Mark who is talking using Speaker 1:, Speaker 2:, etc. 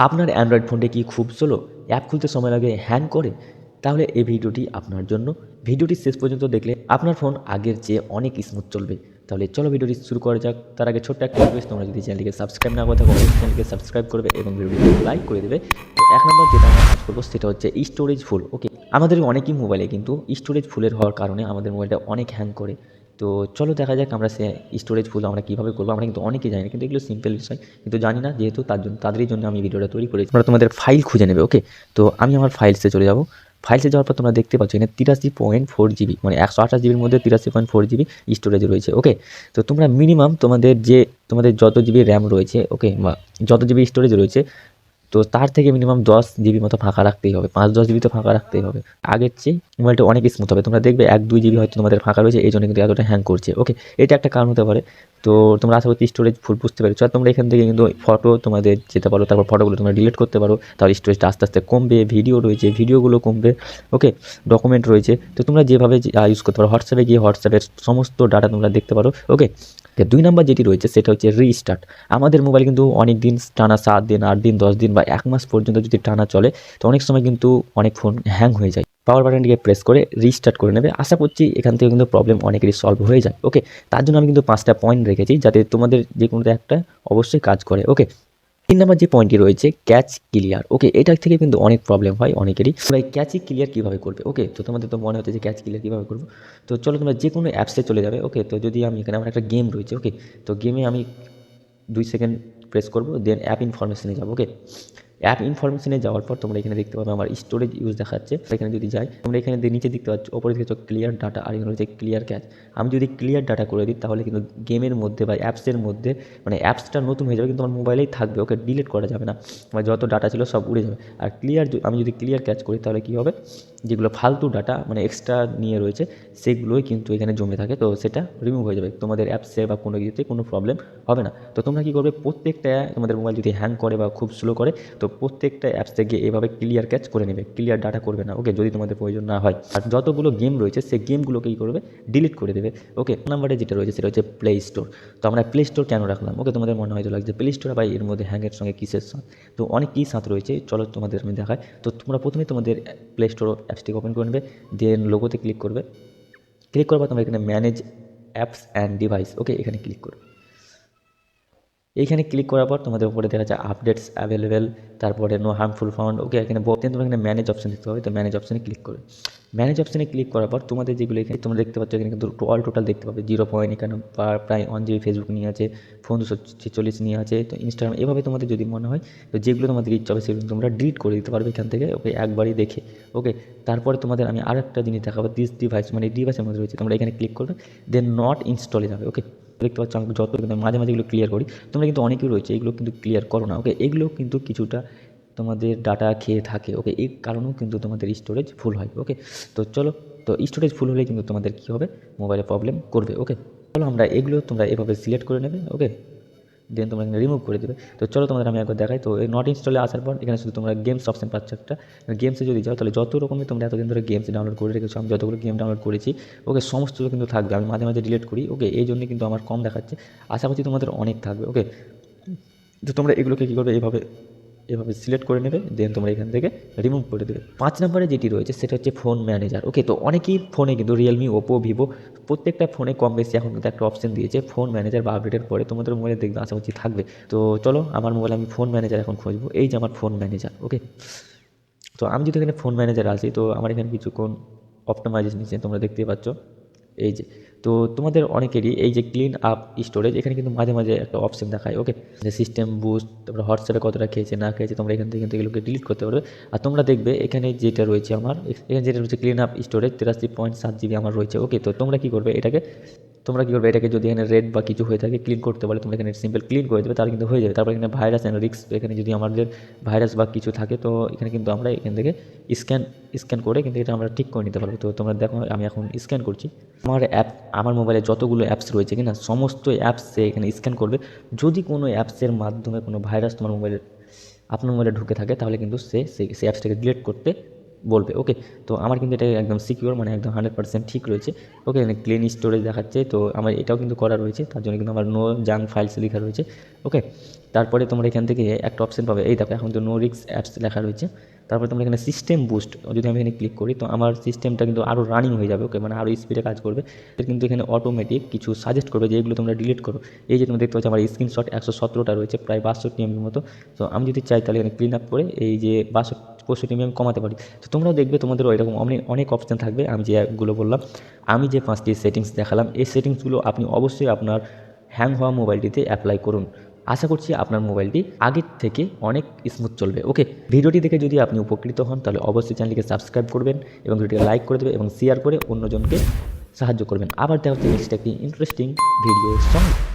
Speaker 1: আপনার অ্যান্ড্রয়েড ফোনটি কি খুব স্লো, অ্যাপ খুলতে সময় লাগে, হ্যাং করে? তাহলে এই ভিডিওটি আপনার জন্য। ভিডিওটি শেষ পর্যন্ত দেখলে আপনার ফোন আগের চেয়ে অনেক স্মুথ চলবে। তাহলে চলো ভিডিওটি শুরু করা যাক। তার আগে ছোট্ট একটা রিকোয়েস্ট, তোমরা যদি চ্যানেলটিকে সাবস্ক্রাইব না করে থাকো অবশ্যই চ্যানেলকে সাবস্ক্রাইব করবে এবং ভিডিওটি লাইক করে দেবে। তো এক নম্বর যেটা আমরা কাজ করবো সেটা হচ্ছে স্টোরেজ ফুল। ওকে, আমাদের অনেকই মোবাইলে কিন্তু স্টোরেজ ফুলের হওয়ার কারণে আমাদের মোবাইলটা অনেক হ্যাং করে। তো চলো দেখা যাক আমরা সে স্টোরেজ ফুল আমরা কীভাবে করবো। আমরা কিন্তু অনেকেই জানি না, কিন্তু এগুলো সিম্পল বিষয়, কিন্তু জানি না যেহেতু তাদেরই জন্য আমি ভিডিওটা তৈরি করেছি। তোমরা তোমাদের ফাইল খুঁজে নেবে। ওকে, তো আমি আমার ফাইলসে চলে যাবো। ফাইলসে যাওয়ার পর তোমরা দেখতে পাচ্ছ এখানে 83.4 GB, মানে 128 জিবির মধ্যে 83.4 GB স্টোরেজ রয়েছে। ওকে, তো তোমরা মিনিমাম তোমাদের যত জিবি র্যাম রয়েছে, ওকে, বা যত জিবি স্টোরেজ রয়েছে, তো তার থেকে মিনিমাম 10 GB মতো ফাঁকা রাখতেই হবে, 5-10 GB তো ফাঁকা রাখতেই হবে। আগের চেয়ে মোবাইলটা অনেক স্মুথ হবে। তোমরা দেখবে 1-2 GB হয়তো তোমাদের ফাঁকা রয়েছে, এই জন্য কিন্তু এতটা হ্যাং করছে। ওকে, এটা একটা কারণ হতে পারে। তো তোমরা আশা করছি স্টোরেজ ফুল বুঝতে পেরেছো। আর তোমরা এখান থেকে কিন্তু ফটো তোমাদের যেতে পারো, তারপর ফটোগুলো তোমরা ডিলিট করতে পারো, তাহলে স্টোরেজটা আস্তে আস্তে কমবে। ভিডিও রয়েছে, ভিডিওগুলো কমবে। ওকে, ডকুমেন্ট রয়েছে, তো তোমরা যেভাবে ইউজ করতে পারো। হোয়াটসঅ্যাপে গিয়ে হোয়াটসঅ্যাপের সমস্ত ডাটা তোমরা দেখতে পারো। ওকে, 2 নম্বর যেটি রয়েছে সেটা হচ্ছে রিস্টার্ট। আমাদের মোবাইল কিন্তু অনেক দিন টানা 7 দিন, 8 দিন, 10 দিন বা 1 মাস পর্যন্ত যদি টানা চলে, তো অনেক সময় কিন্তু অনেক ফোন হ্যাং হয়ে যায়। পাওয়ার বাটনটিকে প্রেস করে রিস্টার্ট করে নেবে। আশা করছি এখান থেকে কিন্তু প্রবলেম অনেকেরই সলভ হয়ে যায়। ওকে, তার জন্য আমি কিন্তু 5টা পয়েন্ট রেখেছি যাতে তোমাদের যে কোনো একটা অবশ্যই কাজ করে। ওকে, 3 নম্বর যে পয়েন্টটি রয়েছে ক্যাচ ক্লিয়ার। ওকে, এটার থেকে কিন্তু অনেক প্রবলেম হয় অনেকেরই। ভাই ক্যাচই ক্লিয়ার কীভাবে করবে? ওকে, তো তোমাদের তো মনে হচ্ছে যে ক্যাচ ক্লিয়ার কীভাবে করবো। তো চলো তোমরা যে কোনো অ্যাপসে চলে যাবে। ওকে, তো যদি আমি এখানে আমার একটা গেম রয়েছে। ওকে, তো গেমে আমি 2 সেকেন্ড প্রেস করবো, দেন অ্যাপ ইনফরমেশনে যাবো। ওকে, অ্যাপ ইনফরমেশনে যাওয়ার পর তোমরা এখানে দেখতে পাবে আমার স্টোরেজ ইউজ দেখাচ্ছে। এখানে যদি যাই, তোমরা এখানে নিচে দেখতে পাচ্ছ, ওপরে দেখতে পাচ্ছ ক্লিয়ার ডাটা, আর এখানে রয়েছে ক্লিয়ার ক্যাচ। আমি যদি ক্লিয়ার ডাটা করে দিই তাহলে কিন্তু গেমের মধ্যে বা অ্যাপসের মধ্যে, মানে অ্যাপসটা নতুন হয়ে যাবে কিন্তু আমার মোবাইলেই থাকবে। ওকে, ডিলিট করা যাবে না, মানে যত ডাটা ছিল সব উড়ে যাবে। আর আমি যদি ক্লিয়ার ক্যাচ করি তাহলে কী হবে, যেগুলো ফালতু ডাটা মানে এক্সট্রা নিয়ে রয়েছে সেগুলোই কিন্তু এখানে জমে থাকে, তো সেটা রিমুভ হয়ে যাবে। তোমাদের অ্যাপসে বা কোনো কিছুতে কোনো প্রবলেম হবে না। তো তোমরা কী করবে, প্রত্যেকটা তোমাদের মোবাইল যদি হ্যাং করে বা খুব স্লো করে, তো প্রত্যেকটা অ্যাপস থেকে এভাবে ক্লিয়ার ক্যাচ করে নেবে, ক্লিয়ার ডাটা করবে না। ওকে, যদি তোমাদের প্রয়োজন না হয়। আর যতগুলো গেম রয়েছে সেই গেমগুলোকে কী করবে, ডিলিট করে দেবে। ওকে, নাম্বারে যেটা রয়েছে সেটা হচ্ছে প্লে স্টোর। তো আমরা প্লে স্টোর কেন রাখলাম? ওকে, তোমাদের মনে হয়তো লাগছে প্লে স্টোর বা এর মধ্যে হ্যাংয়ের সঙ্গে কিসের সাথ? তো অনেক কী সাথ রয়েছে, চলো তোমাদের আমি দেখাই। তো তোমরা প্রথমে তোমাদের প্লে স্টোর অ্যাপসটিকে ওপেন করে নেবে, দেন লোগোতে ক্লিক করবে। ক্লিক করার পর তোমরা এখানে ম্যানেজ অ্যাপস অ্যান্ড ডিভাইস। ওকে, এখানে ক্লিক করবে। এইখানে ক্লিক করার পর তোমাদের উপরে দেখা যাচ্ছে আপডেটস অ্যাভেলেবেল, তারপরে নো হার্মফুল ফাউন্ড। ওকে, এখানে তোমরা এখানে ম্যানেজ অপশন দিতে হবে, তো ম্যানেজ অপশনে ক্লিক করবে। ম্যানেজ অপশনে ক্লিক করার পর তোমাদের যেগুলো এখানে তোমরা দেখতে পাচ্ছ, এখানে কিন্তু টোটাল দেখতে পাবে 0 এখানে প্রায় 1 GB ফেসবুক নিয়ে আছে, ফোন 246 নিয়ে আছে, তো ইনস্টাগ্রাম। এভাবে তোমাদের যদি মনে হয়, তো যেগুলো তোমাদের ইচ্ছা হবে সেগুলো তোমরা ডিলিট করে দিতে পারবে এখান থেকে। ওকে, একবারই দেখে। ওকে, তারপরে তোমাদের আমি আরেকটা জিনিস দেখাবো, দিস ডিভাইস, মানে ডিভাইসের মধ্যে রয়েছে, তোমরা এখানে ক্লিক করবে, দেন নট ইনস্টলে যাবে। ওকে, দেখতে পাচ্ছ আমি যত মাঝে মাঝে এগুলো ক্লিয়ার করি, তোমরা কিন্তু অনেকেই রয়েছে এগুলো কিন্তু ক্লিয়ার করো না। ওকে, এগুলো কিন্তু কিছুটা তোমাদের ডাটা খেয়ে থাকে। ওকে, এই কারণেও কিন্তু তোমাদের স্টোরেজ ফুল হয়। ওকে, তো চলো, তো স্টোরেজ ফুল হলে কিন্তু তোমাদের কী হবে, মোবাইলে প্রবলেম করবে। ওকে, চলো আমরা এগুলো তোমরা এভাবে সিলেক্ট করে নেবে। ওকে, দেন তোমরা এখানে রিমুভ করে দেবে। তো চলো তোমাদের আমি একবার দেখাই। তো এই নট ইনস্টলে আসার পর এখানে শুধু তোমরা গেমস অপশন পাচ্ছ একটা। গেমসে যদি যাও তাহলে যত রকমের তোমরা এতদিন ধরে গেমস ডাউনলোড করে রেখেছো, আমি যতগুলো গেম ডাউনলোড করেছি, ওকে, সমস্তগুলো কিন্তু থাকবে। আমি মাঝে মাঝে ডিলিট করি। ওকে, এই জন্যই কিন্তু আমার কম দেখাচ্ছে, আশা করছি তোমাদের অনেক থাকবে। ওকে, তো তোমরা এগুলোকে কী করবে, এভাবে সিলেক্ট করে নেবে, দেন তোমরা এখান থেকে রিমুভ করে দেবে। 5 নম্বরে যেটি রয়েছে সেটা হচ্ছে ফোন ম্যানেজার। ওকে, তো অনেকেই ফোনে কিন্তু রিয়েলমি, ওপো, ভিভো প্রত্যেকটা ফোনে কম বেশি এখন কিন্তু একটা অপশন দিয়েছে ফোন ম্যানেজার, বা আপডেটের পরে তোমাদের মোবাইলে দেখবে আশা করছি থাকবে। তো চলো আমার মোবাইলে আমি ফোন ম্যানেজার এখন খুঁজবো। এই যে আমার ফোন ম্যানেজার। ওকে, তো আমি যদি এখানে ফোন ম্যানেজার আসি, তো আমার এখানে কিছুক্ষণ অপটিমাইজেশন নিচ্ছে, তোমরা দেখতেই পাচ্ছ। এই যে, তো তোমাদের অনেকেরই এই যে ক্লিন আপ স্টোরেজ, এখানে কিন্তু মাঝে মাঝে একটা অপশন দেখায়। ওকে, যে সিস্টেম বুস্ট, তারপরে হোয়াটসঅ্যাপে কতটা খেয়েছে না খেয়েছে, তোমরা এখান থেকে কিন্তু এগুলোকে ডিলিট করতে পারবে। আর তোমরা দেখবে এখানে যেটা রয়েছে আমার, এখানে যেটা রয়েছে ক্লিন আপ স্টোরেজ 83.7 GB আমার রয়েছে। ওকে, তো তোমরা কী করবে, এটাকে যদি এখানে রেড বা কিছু হয়ে থাকে ক্লিন করতে বলে, তোমরা এখানে সিম্পল ক্লিন করে দেবে, তাহলে কিন্তু হয়ে যাবে। তারপর এখানে ভাইরাস অ্যান্ড রিস্ক, এখানে যদি আমাদের ভাইরাস বা কিছু থাকে, তো এখানে কিন্তু আমরা এখান থেকে স্ক্যান করে কিন্তু এটা আমরা ঠিক করে নিতে পারবো। তো তোমরা দেখো আমি এখন স্ক্যান করছি। আমার মোবাইলে যতগুলো অ্যাপস রয়েছে কিনা, সমস্ত অ্যাপসে এখানে স্ক্যান করবে। যদি কোনো অ্যাপসের মাধ্যমে কোনো ভাইরাস আপনার মোবাইলে ঢুকে থাকে, তাহলে কিন্তু সেই অ্যাপসটাকে ডিলিট করতে বলবে। ওকে, তো আমার কিন্তু এটা একদম সিকিউর, মানে একদম 100% ঠিক রয়েছে। ওকে, এখানে ক্লিন স্টোরেজ দেখাচ্ছে, তো আমার এটাও কিন্তু করা রয়েছে, তার জন্য কিন্তু আমার নো জাঙ্ক ফাইলস লেখা রয়েছে। ওকে, তারপরে তোমরা এখান থেকে একটা অপশন পাবে, এই দেখো এখন তো নো রিস্ক অ্যাপস লেখা রয়েছে। তারপরে তোমরা এখানে সিস্টেম বুস্ট, যদি আমি এখানে ক্লিক করি তো আমার সিস্টেমটা কিন্তু আরও রানিং হয়ে যাবে, ওকে, মানে আরও স্পিডে কাজ করবে। কিন্তু এখানে অটোমেটিক কিছু সাজেস্ট করবে যে এগুলো তোমরা ডিলিট করো। এই যে তোমরা দেখতে পাচ্ছ আমার স্ক্রিনশট 117টা রয়েছে, প্রায় 62 MB মতো। তো আমি যদি চাই তাহলে এখানে ক্লিন আপ করে এই যে 65 MB আমি কমাতে পারি। তো তোমরাও দেখবে তোমাদের এরকম অনেক অপশান থাকবে। আমি যেগুলো বললাম, আমি যে 5টি সেটিংস দেখালাম, এই সেটিংসগুলো আপনি অবশ্যই আপনার হ্যাং হওয়া মোবাইলটিতে অ্যাপ্লাই করুন। আশা করছি আপনার মোবাইলটি আগের থেকে অনেক স্মুথ চলবে। ওকে, ভিডিওটি দেখে যদি আপনি উপকৃত হন তাহলে অবশ্যই চ্যানেলটিকে সাবস্ক্রাইব করবেন এবং ভিডিওটিকে লাইক করে দেবেন এবং শেয়ার করে অন্যজনকে সাহায্য করবেন। আবার দেখা হচ্ছে নেক্সট একটি ইন্টারেস্টিং ভিডিওর সঙ্গে।